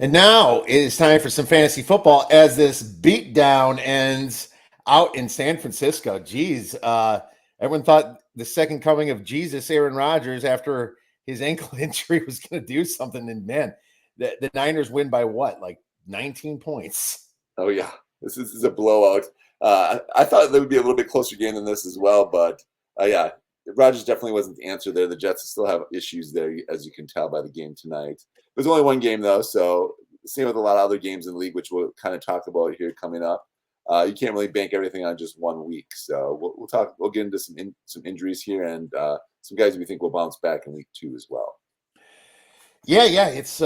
And now it is time for some fantasy football as this beatdown ends out in San Francisco. Geez, everyone thought the second coming of Jesus, Aaron Rodgers, after his ankle injury was going to do something. And man, the Niners win by what, like 19 points? Oh yeah, this is a blowout. I thought there would be a little bit closer game than this as well, but yeah, Rodgers definitely wasn't the answer there. The Jets still have issues there, as you can tell by the game tonight. There's only one game though, so same with a lot of other games in the league, which we'll kind of talk about here coming up. You can't really bank everything on just 1 week, so we'll talk. We'll get into some injuries here and some guys we think will bounce back in week 2 as well. Yeah, it's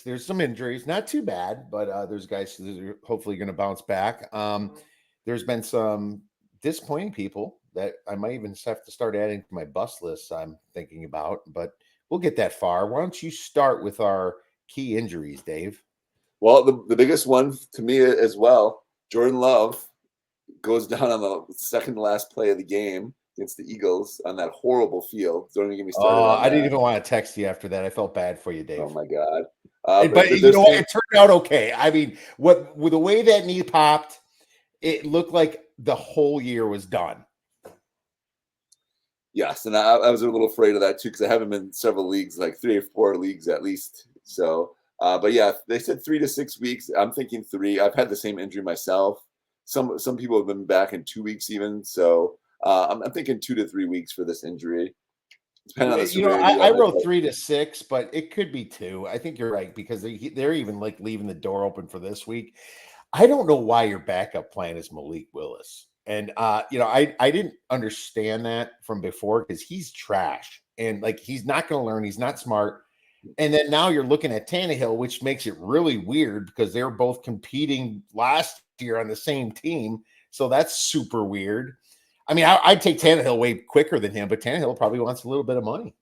there's some injuries, not too bad, but there's guys that are hopefully going to bounce back. There's been some disappointing people that I might even have to start adding to my bust list. I'm thinking about, but we'll get that far. Why don't you start with our key injuries, Dave? Well, the biggest one to me as well, Jordan Love goes down on the second to last play of the game against the Eagles on that horrible field. Don't even get me started on that. I didn't even want to text you after that. I felt bad for you, Dave. Oh my God. But you know what? It turned out okay. I mean, with the way that knee popped, it looked like the whole year was done. Yes, and I was a little afraid of that too because I have him in several leagues, like 3 or 4 leagues at least. So, but yeah, they said 3 to 6 weeks. I'm thinking 3. I've had the same injury myself. Some people have been back in 2 weeks even. So I'm thinking 2 to 3 weeks for this injury. Depending on the severity. I wrote 3 to 6, but it could be 2. I think you're right because they're even like leaving the door open for this week. I don't know why your backup plan is Malik Willis. And I didn't understand that from before because he's trash and like he's not going to learn. He's not smart. And then now you're looking at Tannehill, which makes it really weird because they're both competing last year on the same team. So that's super weird. I mean, I'd take Tannehill way quicker than him, but Tannehill probably wants a little bit of money.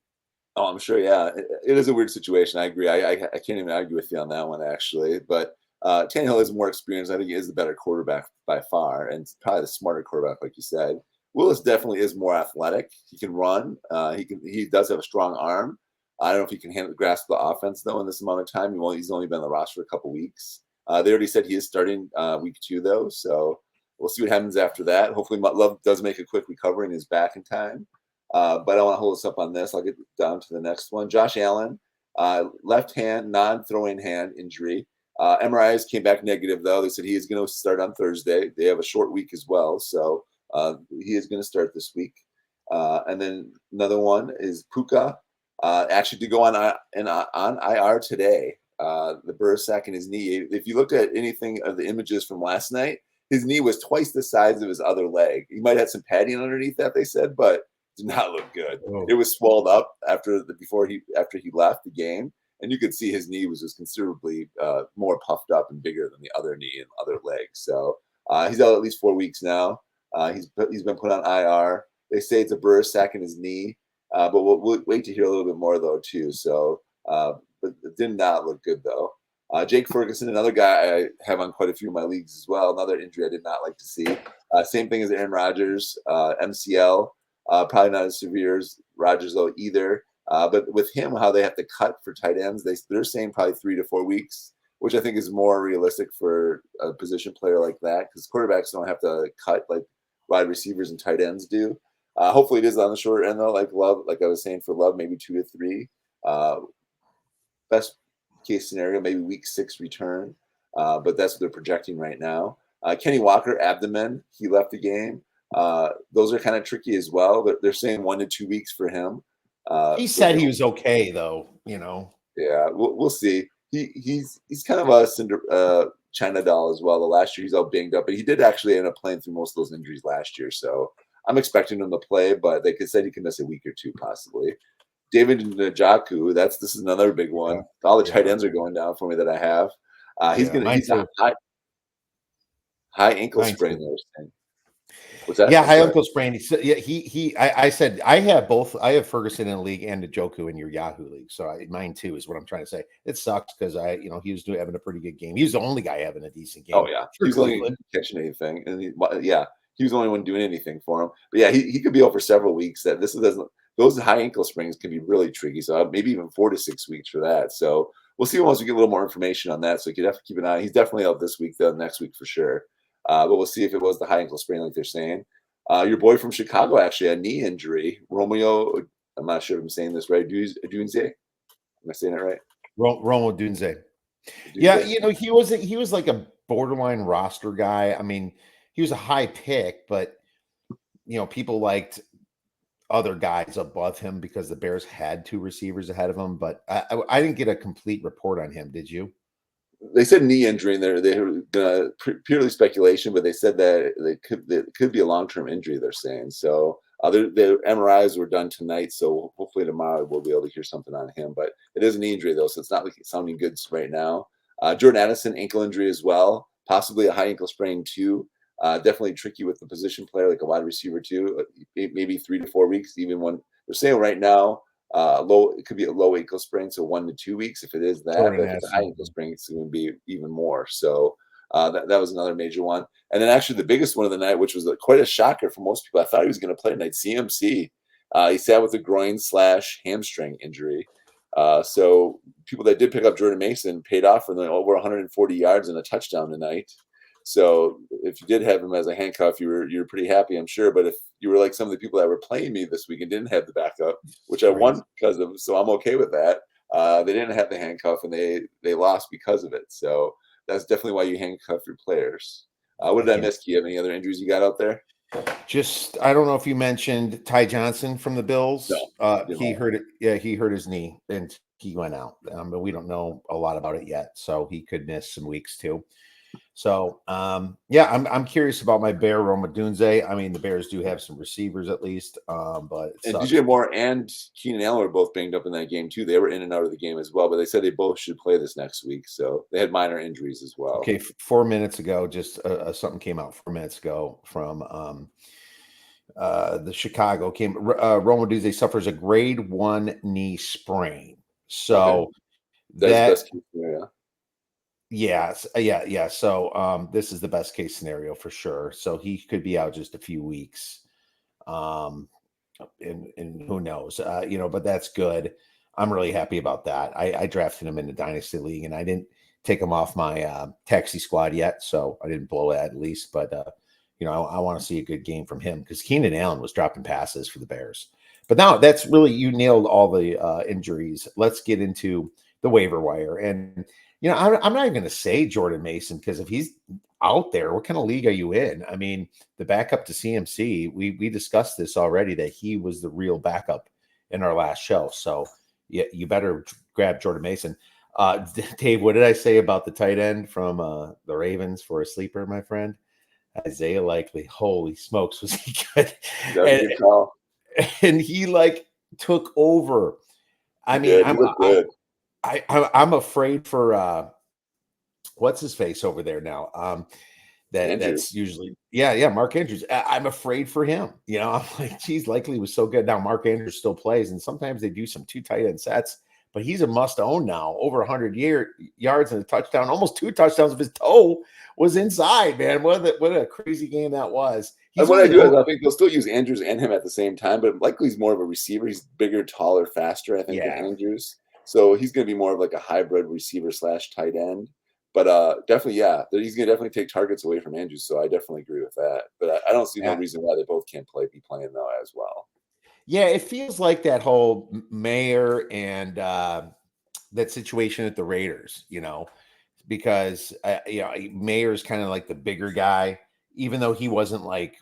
Oh, I'm sure. Yeah, it is a weird situation. I agree. I can't even argue with you on that one actually. But Tannehill is more experienced. I think he is the better quarterback by far, and probably the smarter quarterback, like you said. Willis definitely is more athletic. He can run. He does have a strong arm. I don't know if he can grasp the offense though in this amount of time. He's only been on the roster for a couple weeks. They already said he is starting week 2 though, so we'll see what happens after that. Hopefully, Love does make a quick recovery and is back in time. But I don't want to hold us up on this. I'll get down to the next one. Josh Allen, left hand, non-throwing hand injury. MRIs came back negative, though. They said he is going to start on Thursday. They have a short week as well, so he is going to start this week. And then another one is Puka, actually to go on IR today. The burr sack in his knee. If you looked at anything of the images from last night, his knee was twice the size of his other leg. He might have had some padding underneath that, they said, but did not look good. Oh. It was swelled up after he left the game, and you could see his knee was just considerably more puffed up and bigger than the other knee and other leg. So he's out at least 4 weeks now. He's been put on IR. They say it's a burr sack in his knee, but we'll wait to hear a little bit more though too. So, but it did not look good though. Jake Ferguson, another guy I have on quite a few of my leagues as well. Another injury I did not like to see. Same thing as Aaron Rodgers, MCL. Probably not as severe as Rodgers though either. But with him, how they have to cut for tight ends, they're saying probably 3 to 4 weeks, which I think is more realistic for a position player like that because quarterbacks don't have to cut like wide receivers and tight ends do. Hopefully it is on the shorter end though, like Love, like I was saying for Love, maybe 2 to 3. Best case scenario, maybe week 6 return, but that's what they're projecting right now. Kenny Walker, abdomen, he left the game. Those are kind of tricky as well, but they're saying 1 to 2 weeks for him. He said he was okay, though. Yeah, we'll see. He's kind of a China doll as well. The last year he's all banged up, but he did actually end up playing through most of those injuries last year. So I'm expecting him to play, but they said he can miss a week or 2 possibly. David Njoku, this is another big one. Yeah. All the tight ends are going down for me that I have. He's a high ankle sprain. What's that? Yeah, high ankle sprain. I said I have both. I have Ferguson in a league and Njoku in your Yahoo league. So mine too is what I'm trying to say. It sucks because he was having a pretty good game. He was the only guy having a decent game. Oh yeah, he was only catching anything, and he was the only one doing anything for him. But yeah, he could be out for several weeks. Those high ankle sprains can be really tricky. So maybe even 4 to 6 weeks for that. So we'll see once we get a little more information on that. So you can definitely keep an eye. He's definitely out this week, though, next week for sure. But we'll see if it was the high ankle sprain, like they're saying. Your boy from Chicago actually had a knee injury. Romeo, I'm not sure if I'm saying this right. Dunze? Am I saying it right? Romo Dunze. Yeah, he was like a borderline roster guy. I mean, he was a high pick, but people liked other guys above him because the Bears had 2 receivers ahead of him. But I didn't get a complete report on him. Did you? They said knee injury, and they were purely speculation, but they said that it could be a long-term injury. They're saying so. The MRIs were done tonight, so hopefully tomorrow we'll be able to hear something on him. But it is an injury though, so it's not like it's sounding good right now. Jordan Addison ankle injury as well, possibly a high ankle sprain too. Definitely tricky with the position player, like a wide receiver too. Maybe 3 to 4 weeks, even when they're saying right now. It could be a low ankle sprain, so 1 to 2 weeks if it is that. Jordan But if it's a high ankle sprain, it's going to be even more. So that was another major one. And then actually the biggest one of the night, which was quite a shocker for most people, I thought he was going to play tonight. CMC, he sat with a groin/hamstring injury. So people that did pick up Jordan Mason paid off for over 140 yards and a touchdown tonight. So if you did have him as a handcuff, you're pretty happy, I'm sure. But if you were like some of the people that were playing me this week and didn't have the backup, which I won because of, so I'm okay with that. They didn't have the handcuff and they lost because of it. So that's definitely why you handcuff your players. What did I miss? Do you have any other injuries you got out there? Just, I don't know if you mentioned Ty Johnson from the Bills. No, he hurt it. Yeah, he hurt his knee and he went out. But we don't know a lot about it yet, so he could miss some weeks too. So, yeah, I'm curious about my Bear Roma Dunze. I mean, the Bears do have some receivers at least, but and DJ Moore and Keenan Allen were both banged up in that game too. They were in and out of the game as well, but they said they both should play this next week. So they had minor injuries as well. Okay, 4 minutes ago, just something came out 4 minutes ago from the Chicago came. Roma Dunze suffers a grade 1 knee sprain. So that's best case scenario. Yes. Yeah. So this is the best case scenario for sure. So he could be out just a few weeks. And who knows? But that's good. I'm really happy about that. I drafted him in the Dynasty League and I didn't take him off my taxi squad yet. So I didn't blow that at least. But I want to see a good game from him because Keenan Allen was dropping passes for the Bears. But now that's really, you nailed all the injuries. Let's get into the waiver wire. And I'm not even going to say Jordan Mason because if he's out there, what kind of league are you in? I mean, the backup to CMC, we discussed this already that he was the real backup in our last show. So you better grab Jordan Mason. Dave, what did I say about the tight end from the Ravens for a sleeper, my friend? Isaiah Likely. Holy smokes, was he good? And he took over. I mean, I'm afraid for what's his face over there now. That's usually Mark Andrews. I'm afraid for him. I'm like, geez, Likely was so good. Now Mark Andrews still plays, and sometimes they do some 2 tight end sets, but he's a must own now. Over 100 yards and a touchdown, almost 2 touchdowns. If his toe was inside, man, what a crazy game that was. And what I do is I think they'll still use Andrews and him at the same time, but Likely's more of a receiver. He's bigger, taller, faster, I think, than Andrews. So he's going to be more of like a hybrid receiver / tight end. But definitely, he's going to definitely take targets away from Andrews. So I definitely agree with that. But I don't see no reason why they both can't be playing though as well. Yeah, it feels like that whole Mayer and that situation at the Raiders, because Mayer's kind of like the bigger guy, even though he wasn't like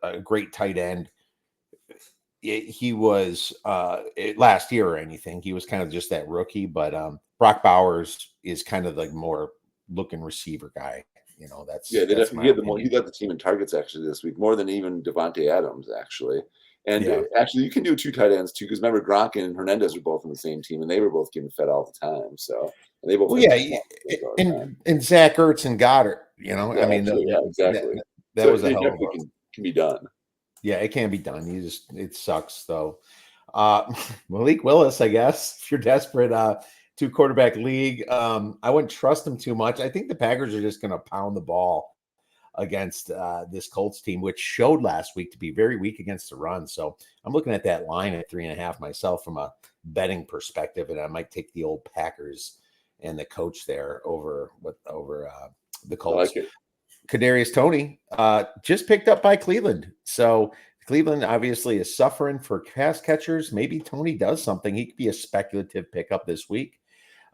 a great tight end. He was last year or anything. He was kind of just that rookie, but Brock Bowers is kind of like more looking receiver guy. That's he led the team in targets actually this week, more than even Devontae Adams actually. And actually, you can do 2 tight ends too, because remember Gronk and Hernandez were both on the same team, and they were both getting fed all the time. So and they both and Zach Ertz and Goddard. I mean, exactly. That was a hell of a can be done. Yeah, it can be done. It sucks though. Malik Willis, I guess, if you're desperate, 2 quarterback league. I wouldn't trust him too much. I think the Packers are just going to pound the ball against this Colts team, which showed last week to be very weak against the run. So I'm looking at that line at 3.5 myself from a betting perspective, and I might take the old Packers and the coach there over the I Colts. like it. Kadarius Toney just picked up by Cleveland. So Cleveland obviously is suffering for pass catchers. Maybe Toney does something. He could be a speculative pickup this week.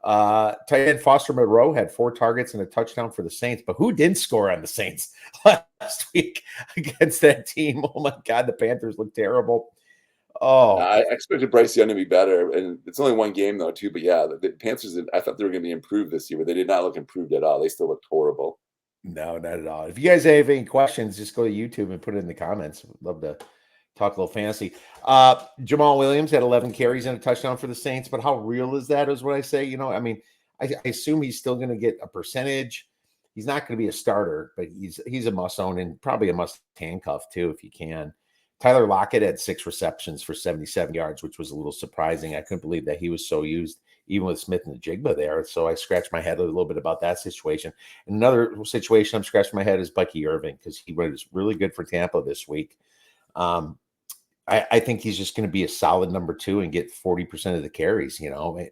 Tight end Foster Monroe had 4 targets and a touchdown for the Saints. But who didn't score on the Saints last week against that team? Oh, my God. The Panthers look terrible. Oh, I expected Bryce Young to be better, and it's only one game though, too. But yeah, the Panthers. I thought they were going to be improved this year, but they did not look improved at all. They still looked horrible. no, not at all. If you guys have any questions, just go to YouTube and put it in the comments. Would love to talk a little fantasy. Jamal Williams had 11 carries and a touchdown for the Saints, but how real is that? Is what I say. I mean, I assume he's still going to get a percentage. He's not going to be a starter, but he's a must own and probably a must handcuff too if you can. Tyler Lockett had 6 receptions for 77 yards, which was a little surprising. I couldn't believe that he was so used, even with Smith and the Jigba there. So I scratched my head a little bit about that situation. And another situation I'm scratching my head is Bucky Irving because he was really good for Tampa this week. I think he's just going to be a solid number 2 and get 40% of the carries,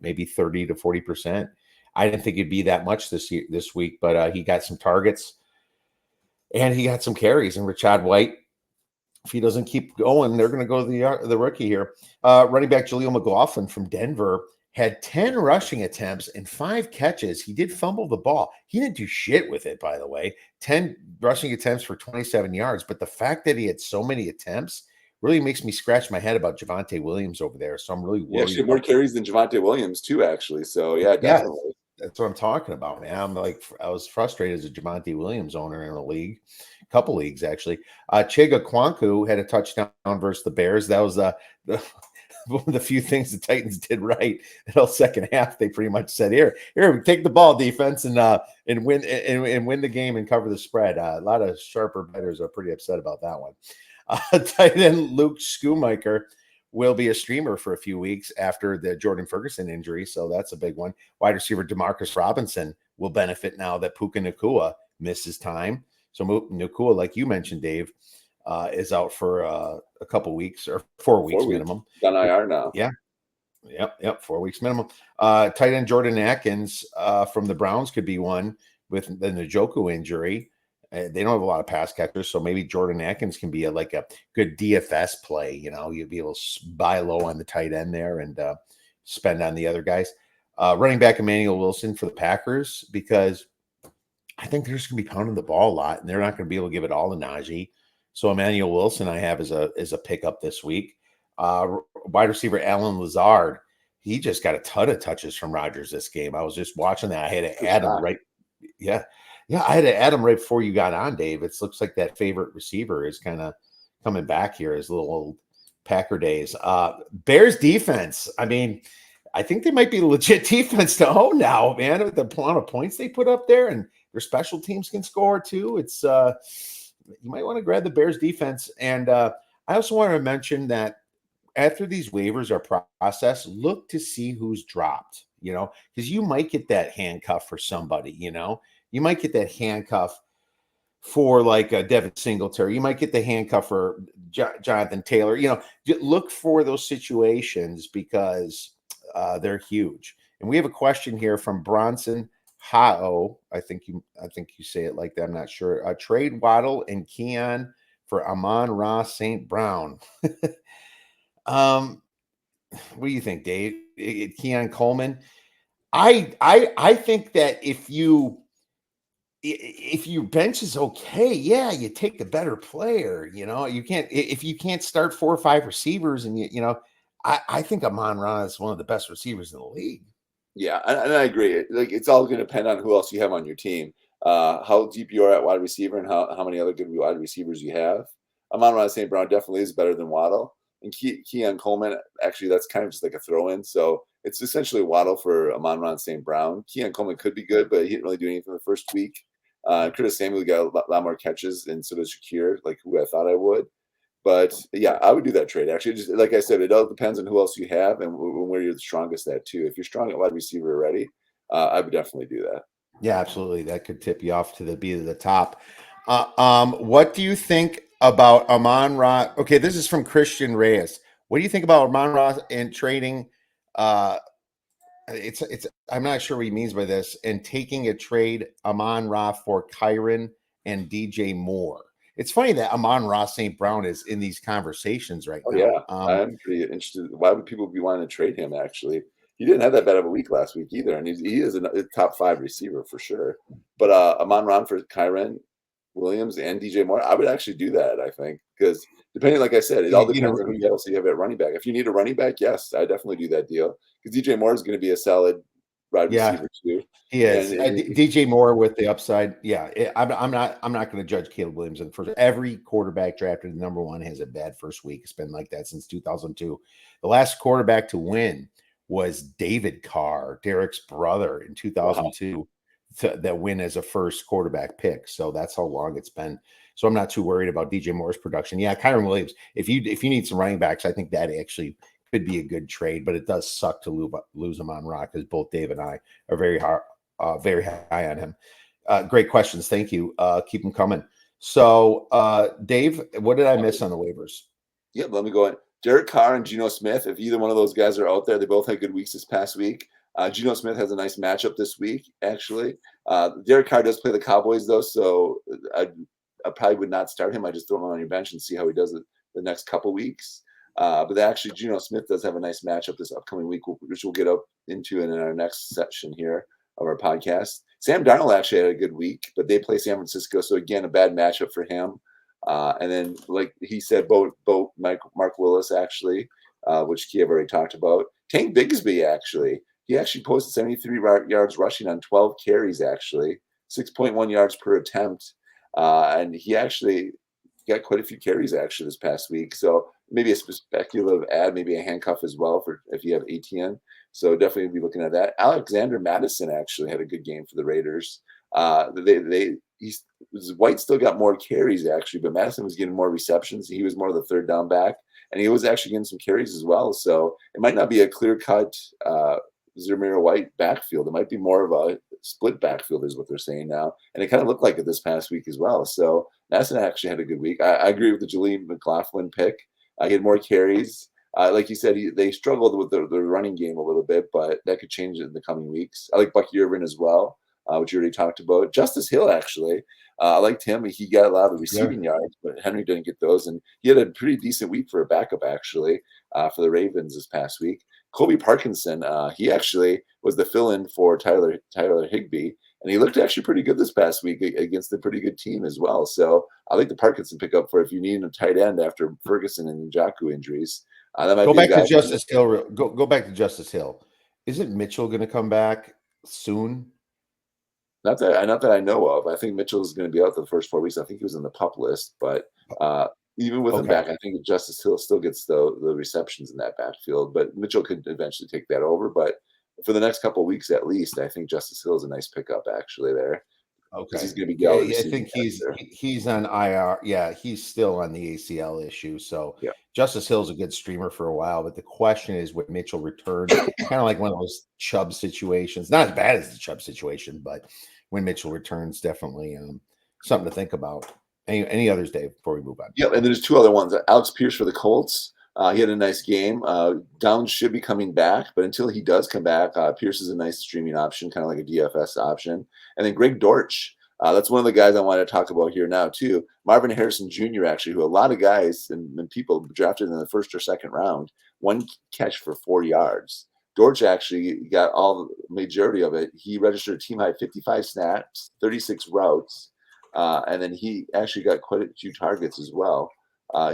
maybe 30 to 40%. I didn't think it'd be that much this week, but he got some targets and he got some carries. And Rashad White, if he doesn't keep going, they're going to go to the rookie here. Running back Jaleel McLaughlin from Denver had 10 rushing attempts and 5 catches. He did fumble the ball. He didn't do shit with it, by the way. 10 rushing attempts for 27 yards. But the fact that he had so many attempts really makes me scratch my head about Javonte Williams over there. So I'm really worried. Yeah, actually more carries than Javonte Williams too, actually. So yeah, definitely. Yeah, that's what I'm talking about, man. I was frustrated as a Javonte Williams owner in a couple leagues actually. Chiga Kwanku had a touchdown versus the Bears. That was one of the few things the Titans did right. The whole second half, they pretty much said, "Here, take the ball, defense, and win the game and cover the spread." A lot of sharper bettors are pretty upset about that one. Tight end Luke Schoonmaker will be a streamer for a few weeks after the Jordan Ferguson injury, so that's a big one. Wide receiver Demarcus Robinson will benefit now that Puka Nacua misses time. So Nacua, like you mentioned, Dave, is out for a couple weeks or 4 weeks minimum. On IR now. Yeah. Yep. 4 weeks minimum. Tight end Jordan Atkins from the Browns could be one with the Njoku injury. They don't have a lot of pass catchers, so maybe Jordan Atkins can be a good DFS play. You'd be able to buy low on the tight end there and spend on the other guys. Running back Emmanuel Wilson for the Packers, because I think they're just going to be pounding the ball a lot, and they're not going to be able to give it all to Najee. So Emmanuel Wilson I have as a pickup this week. Wide receiver Alan Lazard, he just got a ton of touches from Rodgers this game. I was just watching that. I had to add him right. Yeah, I had to add him right before you got on, Dave. It looks like that favorite receiver is kind of coming back here, his little old Packer days. Bears defense. I mean, I think they might be a legit defense to own now, man. With the amount of points they put up there, and their special teams can score too. It's you might want to grab the Bears defense. And I also want to mention that after these waivers are processed, look to see who's dropped. Because you might get that handcuff for somebody. You might get that handcuff for like a Devin Singletary. You might get the handcuff for Jonathan Taylor. Look for those situations because they're huge. And we have a question here from Bronson Hao. I think you say it like that. I'm not sure. Trade Waddle and Keon for Amon-Ra St. Brown. What do you think, Dave? Keon Coleman? I think that if your bench is okay, yeah, you take the better player. You can't if you can't start 4 or 5 receivers, and I think Amon-Ra is one of the best receivers in the league. Yeah, and I agree. Like it's all going to depend on who else you have on your team, how deep you are at wide receiver, and how many other good wide receivers you have. Amon-Ra St. Brown definitely is better than Waddle, and Keon Coleman actually that's kind of just like a throw-in. So it's essentially Waddle for Amon-Ra St. Brown. Keon Coleman could be good, but he didn't really do anything the first week. Curtis Samuel got a lot more catches, and so does Shakir, like who I thought I would. But yeah, I would do that trade. Actually, just like I said, it all depends on who else you have and where you're the strongest at too. If you're strong at wide receiver already, I would definitely do that. Yeah, absolutely. That could tip you off to the top. What do you think about Amon-Ra? Okay, this is from Christian Reyes. What do you think about Amon-Ra and trading it's I'm not sure what he means by this, and taking a trade Amon-Ra for Kyron and DJ Moore. It's funny that Amon-Ra St. Brown is in these conversations right Oh now. yeah, I'm pretty interested. Why would people be wanting to trade him? Actually, he didn't have that bad of a week last week either, and he is a top 5 receiver for sure. But Amon Ron for Kyren Williams and DJ Moore, I would actually do that. I think because depending, like I said, it all depends on who else you have at running back. If you need a running back, yes, I definitely do that deal because DJ Moore is going to be a solid wide receiver too. He is. And DJ Moore with the upside. Yeah, I'm not going to judge Caleb Williams. And for every quarterback drafted number 1 has a bad first week. It's been like that since 2002. The last quarterback to win was David Carr, Derek's brother, in 2002. Wow. That win as a first quarterback pick. So that's how long it's been. So I'm not too worried about DJ Moore's production. Yeah, Kyron Williams. If you need some running backs, I think that actually could be a good trade. But it does suck to lose him on Rock, because both Dave and I are very high on him. Great questions. Thank you. Keep them coming. So, Dave, what did I miss on the waivers? Yeah, let me go in. Derek Carr and Geno Smith, if either one of those guys are out there, they both had good weeks this past week. Geno Smith has a nice matchup this week, actually. Derek Carr does play the Cowboys, though, so I probably would not start him. I just throw him on your bench and see how he does it the next couple weeks. But actually, Geno Smith does have a nice matchup this upcoming week, which we'll get up into in our next section here of our podcast. Sam Darnold actually had a good week, but they play San Francisco, so again, a bad matchup for him. And then, like he said, both Mark Willis, actually, which Kiev already talked about. Tank Bigsby, actually. He actually posted 73 yards rushing on 12 carries, actually. 6.1 yards per attempt. And he actually got quite a few carries, actually, this past week. So maybe a speculative ad, maybe a handcuff as well for if you have ATN. So definitely be looking at that. Alexander Madison actually had a good game for the Raiders. White still got more carries, actually, but Madison was getting more receptions. He was more of the third down back, and he was actually getting some carries as well. So it might not be a clear-cut Zamir White backfield. It might be more of a split backfield is what they're saying now. And it kind of looked like it this past week as well. So Madison actually had a good week. I agree with the Jaleel McLaughlin pick. He had more carries. Like you said, they struggled with the running game a little bit, but that could change in the coming weeks. I like Bucky Irvin as well, which you already talked about. Justice Hill, actually. I liked him. He got a lot of the receiving yards, but Henry didn't get those. And he had a pretty decent week for a backup, actually, for the Ravens this past week. Kobe Parkinson, he actually was the fill-in for Tyler Higbee, and he looked actually pretty good this past week against a pretty good team as well. So I like the Parkinson pickup for if you need a tight end after Ferguson and Njoku injuries. That might go be back to Justice Hill. Go back to Justice Hill. Isn't Mitchell going to come back soon? Not that I know of. I think Mitchell is going to be out the first 4 weeks. I think he was in the PUP list, but even with him back, I think Justice Hill still gets the receptions in that backfield. But Mitchell could eventually take that over. But for the next couple of weeks at least, I think Justice Hill is a nice pickup actually there. Okay, he's going to be. I think he's on IR. Yeah, he's still on the ACL issue. So yeah. Justice Hill's a good streamer for a while, but the question is when Mitchell returns, kind of like one of those Chubb situations. Not as bad as the Chubb situation, but when Mitchell returns, definitely something to think about. Any others, Dave, before we move on? Yeah, and there's 2 other ones. Alex Pierce for the Colts. He had a nice game. Downs should be coming back, but until he does come back, Pierce is a nice streaming option, kind of like a DFS option. And then Greg Dortch. That's one of the guys I want to talk about here now, too. Marvin Harrison Jr., actually, who a lot of guys and people drafted in the first or second round, 1 catch for 4 yards. Dortch actually got all the majority of it. He registered a team high 55 snaps, 36 routes. And then he actually got quite a few targets as well.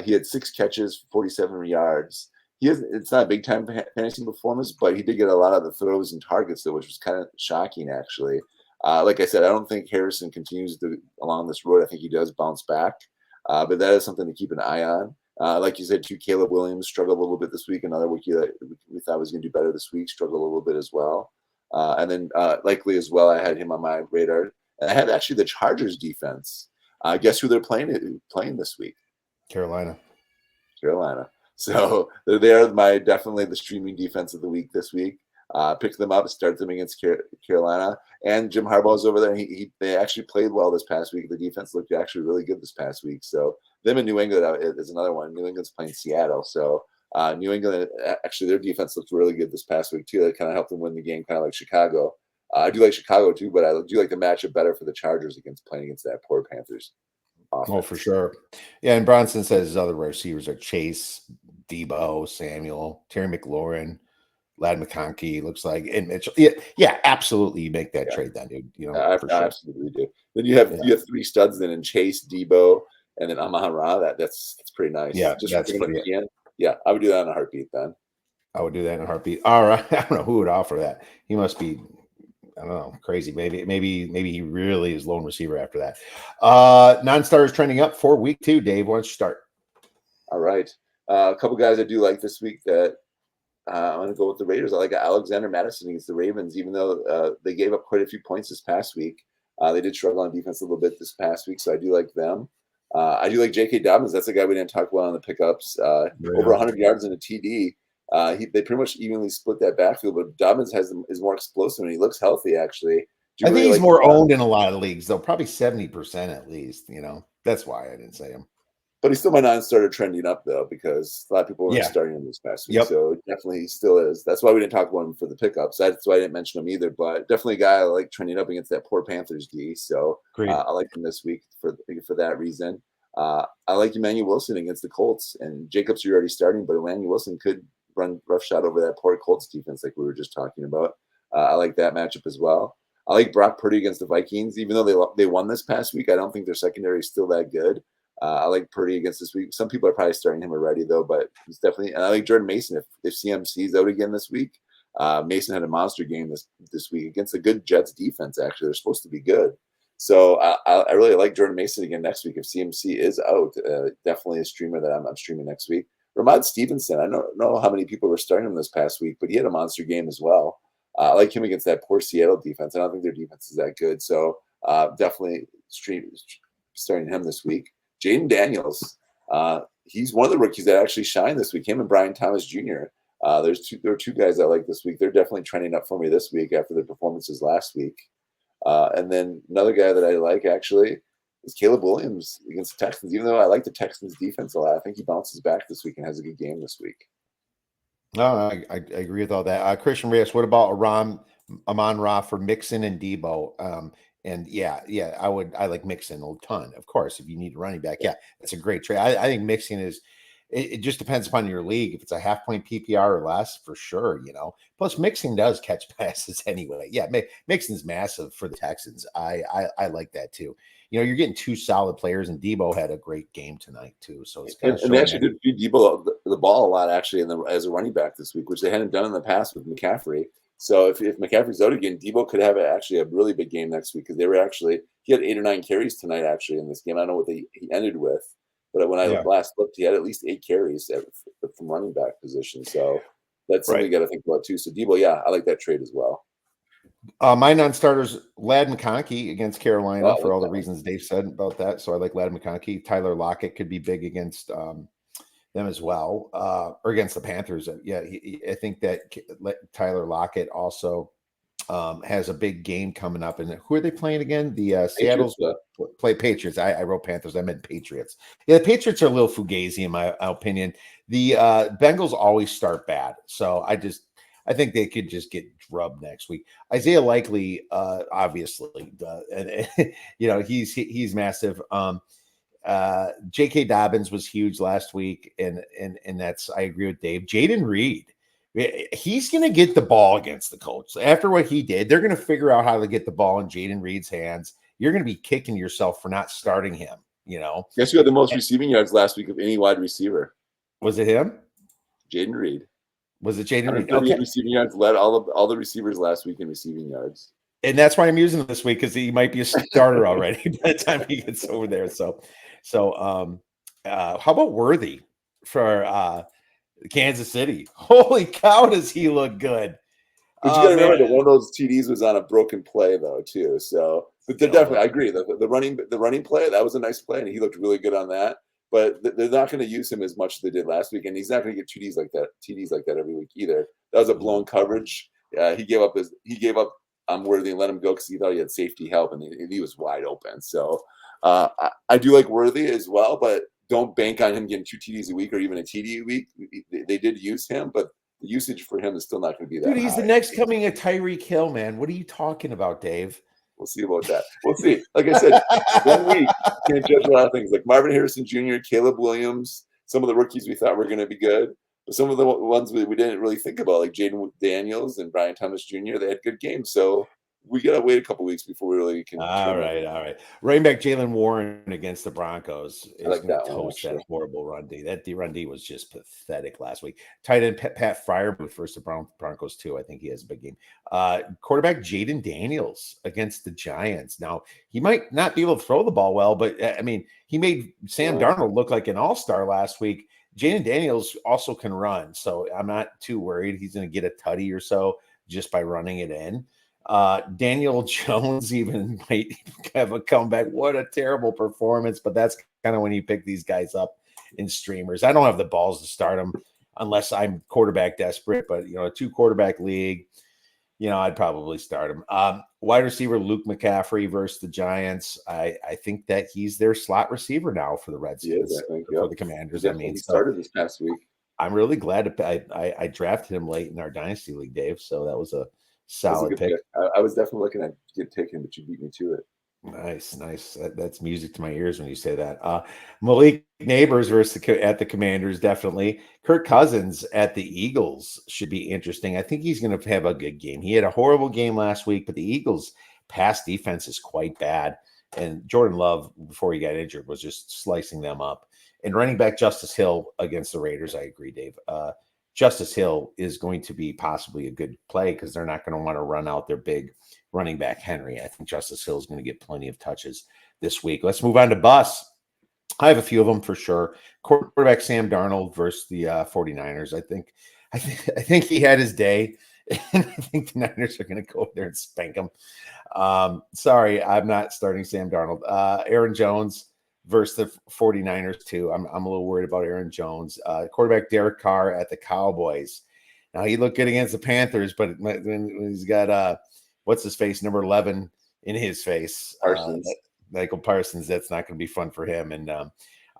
He had 6 catches, 47 yards. It's not a big time fantasy performance, but he did get a lot of the throws and targets, though, which was kind of shocking, actually. Like I said, I don't think Harrison continues along this road. I think he does bounce back, but that is something to keep an eye on. Like you said, too, Caleb Williams struggled a little bit this week. Another rookie that we thought was going to do better this week struggled a little bit as well. And then likely as well, I had him on my radar. And I had actually the Chargers defense. Guess who they're playing this week? Carolina. So they are definitely the streaming defense of the week this week. Pick them up, start them against Carolina. And Jim Harbaugh's over there. They actually played well this past week. The defense looked actually really good this past week. So them in New England is another one. New England's playing Seattle. So New England, actually, their defense looked really good this past week too. That kind of helped them win the game, kind of like Chicago. I do like Chicago too, but I do like the matchup better for the Chargers playing against that poor Panthers offense. Oh, for sure. Yeah, and Bronson says his other receivers are Chase, Debo, Samuel, Terry McLaurin, Lad McConkey. Looks like, and Mitchell. Yeah, absolutely. You make that trade, then, dude. For I sure. absolutely do. Then you have 3 studs then in Chase, Debo, and then Amon-Ra. That's pretty nice. Yeah, Just that's pretty. Yeah, I would do that in a heartbeat then. I would do that in a heartbeat. All right. I don't know who would offer that. He must be, I don't know, crazy. Maybe he really is lone receiver after that. Non-starters trending up for week 2. Dave, why don't you start? All right. A couple guys I do like this week that I'm going to go with the Raiders. I like Alexander Madison against the Ravens, even though they gave up quite a few points this past week. They did struggle on defense a little bit this past week, so I do like them. I do like J.K. Dobbins. That's a guy we didn't talk about on the pickups. Over 100 yards in a TD. They pretty much evenly split that backfield, but Dobbins is more explosive and he looks healthy, actually. I think he's more owned in a lot of leagues, though, probably 70% at least. That's why I didn't say him. But he still might not have started trending up, though, because a lot of people weren't starting him this past week. Yep. So definitely he still is. That's why we didn't talk about him for the pickups. That's why I didn't mention him either. But definitely a guy I like trending up against that poor Panthers D. So I like him this week for that reason. I like Emmanuel Wilson against the Colts. And Jacobs, you're already starting, but Emmanuel Wilson could run roughshod over that poor Colts defense like we were just talking about. I like that matchup as well. I like Brock Purdy against the Vikings. Even though they won this past week, I don't think their secondary is still that good. I like Purdy against this week. Some people are probably starting him already, though, but he's definitely – and I like Jordan Mason if CMC's out again this week. Mason had a monster game this week against a good Jets defense, actually. They're supposed to be good. So I really like Jordan Mason again next week if CMC is out. Definitely a streamer that I'm streaming next week. Ramad Stevenson, I don't know how many people were starting him this past week, but he had a monster game as well. I like him against that poor Seattle defense. I don't think their defense is that good. So definitely starting him this week. Jaden Daniels, he's one of the rookies that actually shined this week. Him and Brian Thomas Jr. There are 2 guys I like this week. They're definitely trending up for me this week after their performances last week. And then another guy that I like actually is Caleb Williams against the Texans. Even though I like the Texans defense a lot, I think he bounces back this week and has a good game this week. No, I agree with all that. Christian Reyes, what about Amon-Ra for Mixon and Debo? And I like Mixon a ton, of course. If you need a running back, that's a great trade. I think Mixon is. It just depends upon your league. If it's a half-point PPR or less, for sure. Plus Mixon does catch passes anyway. Yeah, Mixon's massive for the Texans. I like that too. You're getting 2 solid players, and Debo had a great game tonight too. So it's kind of. And they actually did feed Debo the ball a lot actually as a running back this week, which they hadn't done in the past with McCaffrey. So if McCaffrey's out again, Debo could have actually a really big game next week because he had 8 or 9 carries tonight actually in this game. I don't know what he ended with, but when I last looked, he had at least 8 carries from running back position. So that's something you got to think about too. So Debo, I like that trade as well. My non-starters, Lad McConkey against Carolina for all the reasons Dave said about that. So I like Lad McConkey. Tyler Lockett could be big against them as well, or against the Panthers. I think that Tyler Lockett also has a big game coming up. And who are they playing again? The Seattle's play Patriots. I wrote Panthers. I meant Patriots. Yeah, the Patriots are a little fugazi in my opinion. The Bengals always start bad. So I think they could just get drubbed next week. Isaiah Likely, obviously, he's massive. J.K. Dobbins was huge last week, and that's I agree with Dave. Jaden Reed, he's going to get the ball against the Colts after what he did. They're going to figure out how to get the ball in Jaden Reed's hands. You're going to be kicking yourself for not starting him. Guess who had the most receiving yards last week of any wide receiver? Was it him? Jaden Reed. Was it Jaden Reed? Okay. Receiving yards, led all the receivers last week in receiving yards. And that's why I'm using him this week because he might be a starter already by the time he gets over there. So how about Worthy for Kansas City? Holy cow, does he look good? But you got to remember that one of those TDs was on a broken play though too. So, but they're definitely, I agree. The running play, that was a nice play, and he looked really good on that. But they're not going to use him as much as they did last week, and he's not going to get TDs like that every week either. That was a blown coverage. He gave up on Worthy and let him go because he thought he had safety help, and he was wide open. So I do like Worthy as well, but don't bank on him getting 2 TDs a week or even a TD a week. They did use him, but the usage for him is still not going to be that Dude, he's high. the next coming of Tyreek Hill, man. What are you talking about, Dave? We'll see about that. We'll see. Like I said, 1 week, you can't judge a lot of things. Like Marvin Harrison Jr., Caleb Williams, some of the rookies we thought were going to be good. But some of the ones we didn't really think about, like Jaden Daniels and Brian Thomas Jr., they had good games. So we got to wait a couple weeks before we really can All determine. right. Running back Jalen Warren against the Broncos I is like going that to one, toast that actually. horrible run D. That run D was just pathetic last week. Tight end Pat Fryermuth versus the Broncos too. I think he has a big game. Quarterback Jaden Daniels against the Giants. Now he might not be able to throw the ball well, but I mean he made Sam Darnold look like an all-star last week. Jaden Daniels also can run, so I'm not too worried. He's going to get a tutty or so just by running it in. Daniel Jones even might have a comeback. What a terrible performance, but that's kind of when you pick these guys up in streamers. I don't have the balls to start them unless I'm quarterback desperate, but a 2-quarterback league, I'd probably start him. Wide receiver Luke McCaffrey versus the Giants. I think that he's their slot receiver now for the Redskins, I think, for the Commanders. He started this past week. I'm really glad I drafted him late in our dynasty league, Dave. So that was a solid pick. I was definitely looking at taking, but you beat me to it. Nice. That's music to my ears when you say that. Malik Neighbors versus at the Commanders, definitely. Kirk Cousins at the Eagles should be interesting. I think he's going to have a good game. He had a horrible game last week, but the Eagles' pass defense is quite bad. And Jordan Love, before he got injured, was just slicing them up. And running back Justice Hill against the Raiders, I agree, Dave. Justice Hill is going to be possibly a good play because they're not going to want to run out their big running back Henry. I think Justice Hill is going to get plenty of touches this week. Let's move on to Bus. I have a few of them for sure. Quarterback Sam Darnold versus the 49ers. I think he had his day, and I think the Niners are going to go over there and spank him. Sorry, I'm not starting Sam Darnold. Aaron Jones versus the 49ers too. I'm a little worried about Aaron Jones. Quarterback Derek Carr at the Cowboys. Now he looked good against the Panthers, but when he's got what's his face, number 11 in his face, Michael Parsons, that's not going to be fun for him. And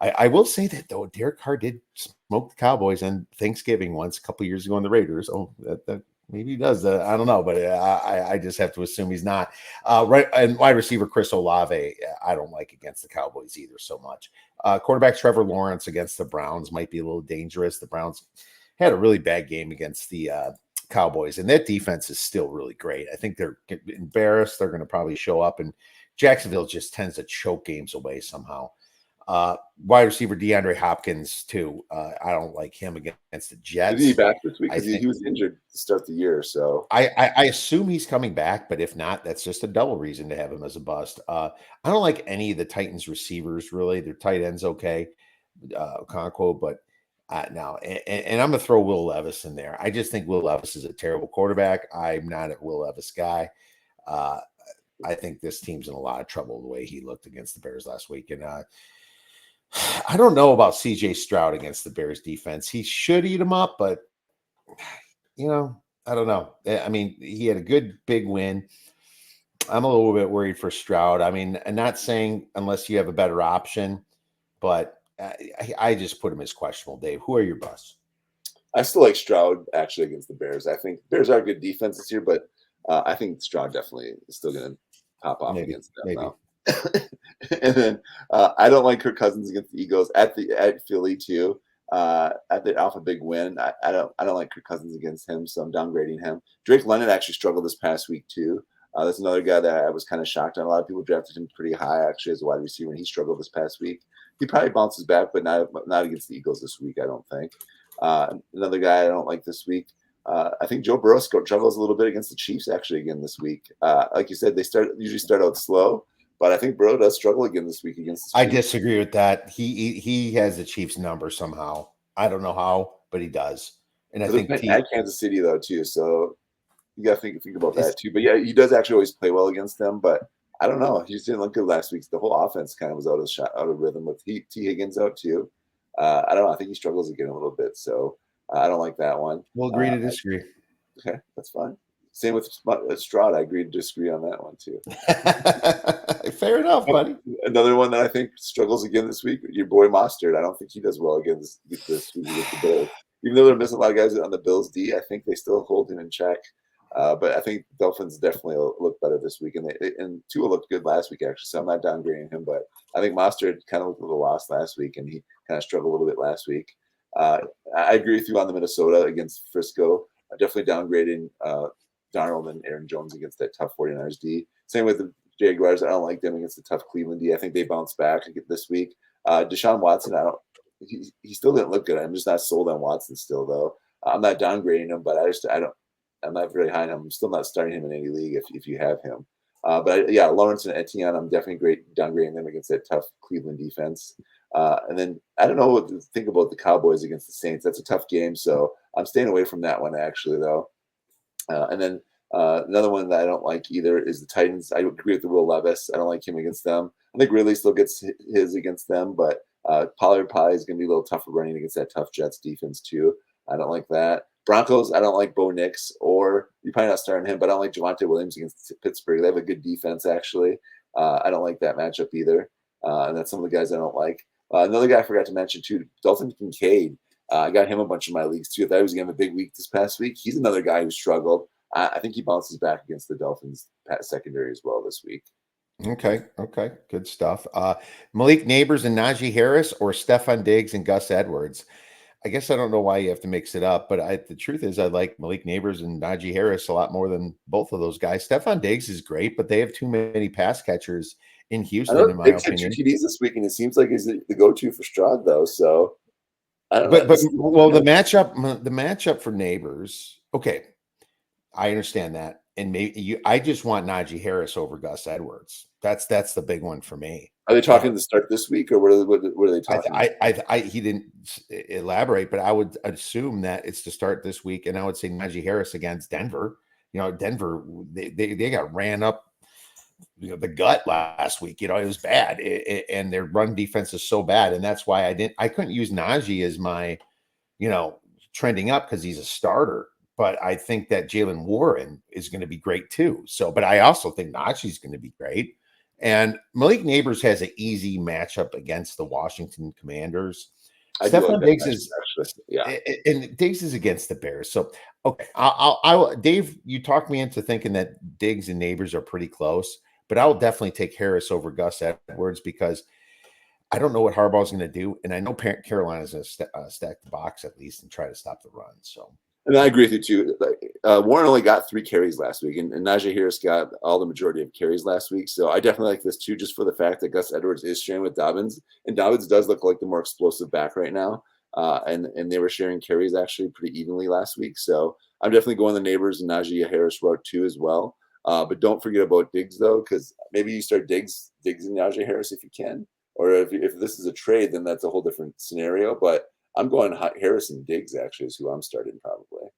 I will say that though, Derek Carr did smoke the Cowboys on Thanksgiving once a couple years ago on the Raiders. Oh, that maybe he does. I don't know, but I just have to assume he's not. Right, and wide receiver Chris Olave, I don't like against the Cowboys either so much. Quarterback Trevor Lawrence against the Browns might be a little dangerous. The Browns had a really bad game against the Cowboys, and that defense is still really great. I think they're embarrassed. They're going to probably show up, and Jacksonville just tends to choke games away somehow. Wide receiver DeAndre Hopkins too. I don't like him against the Jets. Is he back this week? Because he was injured to start the year. So I assume he's coming back, but if not, that's just a double reason to have him as a bust. I don't like any of the Titans receivers really. Their tight ends okay, Okonkwo, but no. And I'm gonna throw Will Levis in there. I just think Will Levis is a terrible quarterback. I'm not a Will Levis guy. I think this team's in a lot of trouble the way he looked against the Bears last week, and I don't know about CJ Stroud against the Bears defense. He should eat him up, but I don't know. I mean, he had a good big win. I'm a little bit worried for Stroud. I mean, I'm not saying unless you have a better option, but I just put him as questionable. Dave, who are your busts? I still like Stroud actually against the Bears. I think Bears are a good defense this year, but I think Stroud definitely is still going to pop off against them now. And then I don't like Kirk Cousins against the Eagles at Philly too. At the Alpha big win, I don't like Kirk Cousins against him, so I'm downgrading him. Drake London actually struggled this past week too. That's another guy that I was kind of shocked on. A lot of people drafted him pretty high actually as a wide receiver, and he struggled this past week. He probably bounces back, but not against the Eagles this week, I don't think. Another guy I don't like this week. I think Joe Burrow struggles a little bit against the Chiefs actually again this week. Like you said, they usually start out slow. But I think Burrow does struggle again this week against the Chiefs. I disagree with that. He has the Chiefs number somehow. I don't know how, but he does. And I think at Kansas City though too, so you got to think about that too. But yeah, he does actually always play well against them. But I don't know. He just didn't look good last week. The whole offense kind of was out of rhythm with T. Higgins out too. I don't know. I think he struggles again a little bit. So I don't like that one. We'll agree to disagree. Okay, that's fine. Same with Stroud. I agree to disagree on that one too. Fair enough, buddy. Another one that I think struggles again this week, your boy Mostert. I don't think he does well again this week against the Bills. Even though they're missing a lot of guys on the Bills D, I think they still hold him in check. But I think Dolphins definitely look better this week, and Tua looked good last week actually. So I'm not downgrading him, but I think Mostert kind of looked a little lost last week, and he kind of struggled a little bit last week. I agree with you on the Minnesota against Frisco. I'm definitely downgrading Darnold and Aaron Jones against that tough 49ers D. Same with the Jaguars. I don't like them against the tough Cleveland D. I think they bounce back this week. Deshaun Watson, he still didn't look good. I'm just not sold on Watson still, though. I'm not downgrading him, but I'm not very high on him. I'm still not starting him in any league if you have him. Lawrence and Etienne, I'm definitely downgrading them against that tough Cleveland defense. And then I don't know what to think about the Cowboys against the Saints. That's a tough game, so I'm staying away from that one actually, though. And then another one that I don't like either is the Titans. I agree with the Will Levis. I don't like him against them. I think Ridley still gets his against them, but Pollard probably is going to be a little tougher running against that tough Jets defense too. I don't like that. Broncos, I don't like Bo Nix, or you're probably not starting him, but I don't like Javonte Williams against Pittsburgh. They have a good defense, actually. I don't like that matchup either. And that's some of the guys I don't like. Another guy I forgot to mention, too, Dalton Kincaid. I got him a bunch of my leagues, too. I thought he was going to have a big week this past week. He's another guy who struggled. I think he bounces back against the Dolphins secondary as well this week. Okay. Good stuff. Malik Neighbors and Najee Harris, or Stephon Diggs and Gus Edwards. I guess I don't know why you have to mix it up, but the truth is I like Malik Neighbors and Najee Harris a lot more than both of those guys. Stephon Diggs is great, but they have too many pass catchers in Houston, in my opinion. Diggs had 2 TDs this week, and it seems like he's the go-to for Stroud, though. So I don't know. The matchup for Neighbors. Okay, I understand that, and I just want Najee Harris over Gus Edwards. That's the big one for me. Are they talking to start this week, or what are they talking? He didn't elaborate, but I would assume that it's to start this week, and I would say Najee Harris against Denver. Denver they got ran up the gut last week. It was bad, and their run defense is so bad, and that's why I couldn't use Najee as my trending up because he's a starter. But I think that Jalen Warren is going to be great too. So, but I also think Najee's going to be great. And Malik Neighbors has an easy matchup against the Washington Commanders. Stephon Diggs is and Diggs is against the Bears. So okay, I'll Dave, you talked me into thinking that Diggs and Neighbors are pretty close, but I will definitely take Harris over Gus Edwards because I don't know what Harbaugh's going to do, and I know Carolina's going to stack the box at least and try to stop the run. So. And I agree with you too. Warren only got 3 carries last week, and Najee Harris got all the majority of carries last week. So I definitely like this too, just for the fact that Gus Edwards is sharing with Dobbins, and Dobbins does look like the more explosive back right now. And they were sharing carries actually pretty evenly last week. So I'm definitely going the Neighbors and Najee Harris route too as well. But don't forget about Diggs though, because maybe you start Diggs and Najee Harris if you can, or if this is a trade, then that's a whole different scenario. But I'm going Harrison Diggs, actually, is who I'm starting probably.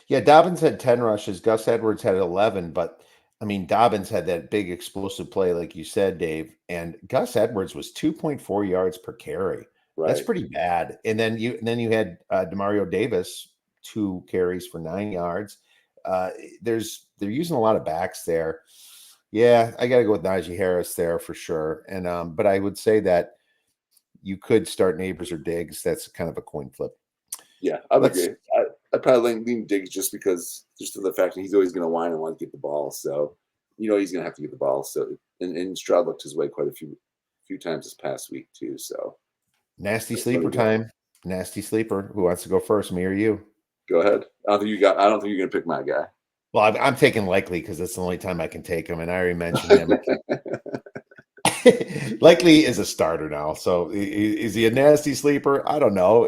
Yeah, Dobbins had 10 rushes. Gus Edwards had 11. But, I mean, Dobbins had that big explosive play, like you said, Dave. And Gus Edwards was 2.4 yards per carry. Right. That's pretty bad. And then you had Demario Davis, 2 carries for 9 yards. They're using a lot of backs there. Yeah, I got to go with Najee Harris there for sure. And but I would say that you could start Neighbors or Diggs. That's kind of a coin flip. Yeah, I would agree. I'd probably lean Diggs just for the fact that he's always going to whine and want to get the ball. So, he's going to have to get the ball. So, and Stroud looked his way quite a few times this past week too. So, nasty sleeper time. Nasty sleeper. Who wants to go first, me or you? Go ahead. I don't think you're going to pick my guy. Well, I'm taking Likely because that's the only time I can take him, and I already mentioned him. Likely is a starter now. So is he a nasty sleeper? I don't know.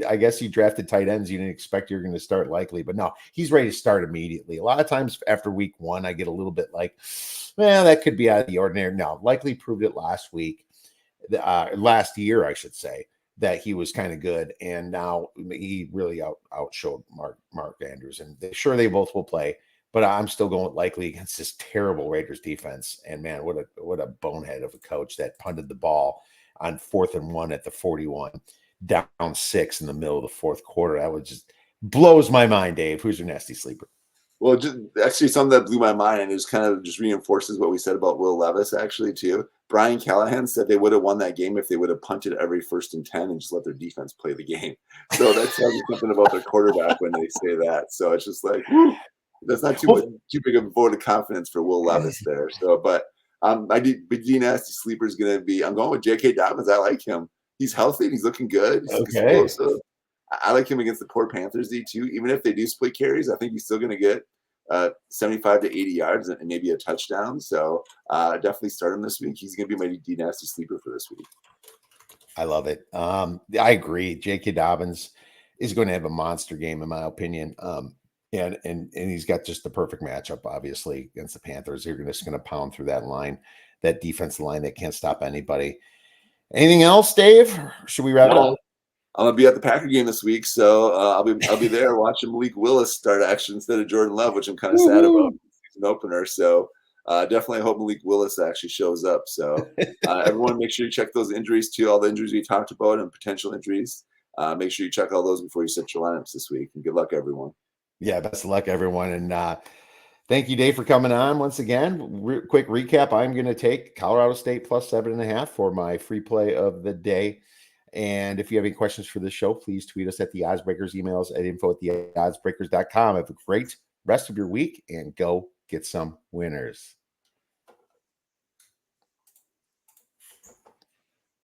I guess you drafted tight ends, you didn't expect you're going to start Likely, but no, he's ready to start immediately. A lot of times after week 1, I get a little bit like, well, that could be out of the ordinary. No, Likely proved it last last year, I should say, that he was kind of good. And now he really outshowed Mark Andrews. And they both will play. But I'm still going with Likely against this terrible Raiders defense. And man, what a bonehead of a coach that punted the ball on 4th and 1 at the 41, down 6 in the middle of the 4th quarter. That just blows my mind, Dave. Who's your nasty sleeper? Well, just actually something that blew my mind, and it just kind of just reinforces what we said about Will Levis actually too. Brian Callahan said they would have won that game if they would have punted every 1st and 10 and just let their defense play the game. So that tells you something about their quarterback when they say that. So it's just like, whew, that's not Well, too big of a vote of confidence for Will Levis there. So, but my D nasty sleeper is going to be. I'm going with J.K. Dobbins. I like him. He's healthy. He's looking good. He's okay. explosive. I like him against the poor Panthers D too. Even if they do split carries, I think he's still going to get 75 to 80 yards and maybe a touchdown. So definitely start him this week. He's going to be my D nasty sleeper for this week. I love it. I agree. J.K. Dobbins is going to have a monster game, in my opinion. And he's got just the perfect matchup, obviously, against the Panthers. They're just going to pound through that line, that defensive line that can't stop anybody. Anything else, Dave? Or should we wrap it up? I'm gonna be at the Packer game this week, so I'll be there watching Malik Willis start action instead of Jordan Love, which I'm kind of sad about. Season opener, so definitely hope Malik Willis actually shows up. So everyone, make sure you check those injuries too. All the injuries we talked about and potential injuries. Make sure you check all those before you set your lineups this week. And good luck, everyone. Yeah, best of luck, everyone. And thank you, Dave, for coming on once again. Quick recap. I'm going to take Colorado State plus 7.5 for my free play of the day. And if you have any questions for the show, please tweet us at the Oddsbreakers, emails at info@theoddsbreakers.com. Have a great rest of your week and go get some winners.